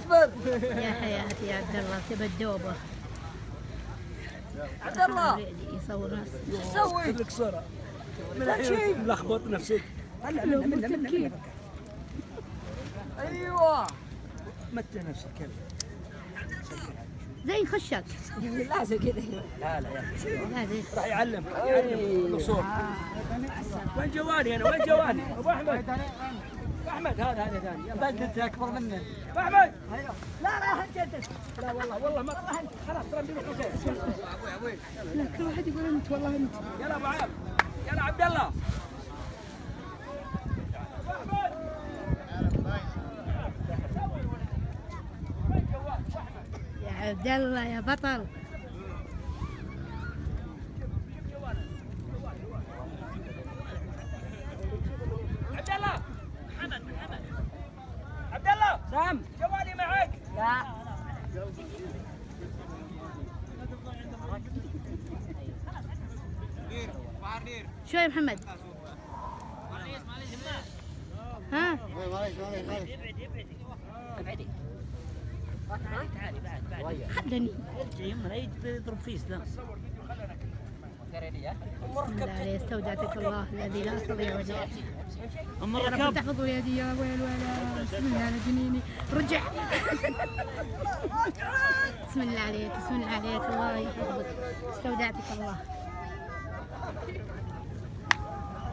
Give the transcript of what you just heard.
اصبر. يا حياتي يا عبد الله تبى الدوبه. عبد الله يصور نفسه. ايش تسوي؟ لك صورة لا شيء. ملخبط نفسك. طلع منها ايوه متى نفسك كذا. زي خشك. لازم كذا. لا لا يا أخي. لا زي راح يعلم الصور. وين جوالي انا؟ وين جوالي؟ ابو احمد. ابو احمد هذا ثاني. يلا بدت اكبر مني. ابو احمد. لا لا انت. لا والله ما خلاص ترى بيروح وخير. لا كل واحد يقول انت والله انت. يلا ابو عبد. يلا عبد الله. يا عبد الله يا بطل. عبد الله. عبد الله. سام. جوالي معك. لا. شو يا محمد؟ ها؟ ابعدي. تعالي بعد خلني. يمنا يضرب فيس ذا. بسم الله عليه استودعتك الله الذي لا تضيع ودائعه. أما يا رب تحفظ يدي يا ويل ولا. بسم الله على جنيني. رجع. بسم الله عليك بسم الله عليك الله يحفظك. استودعتك الله.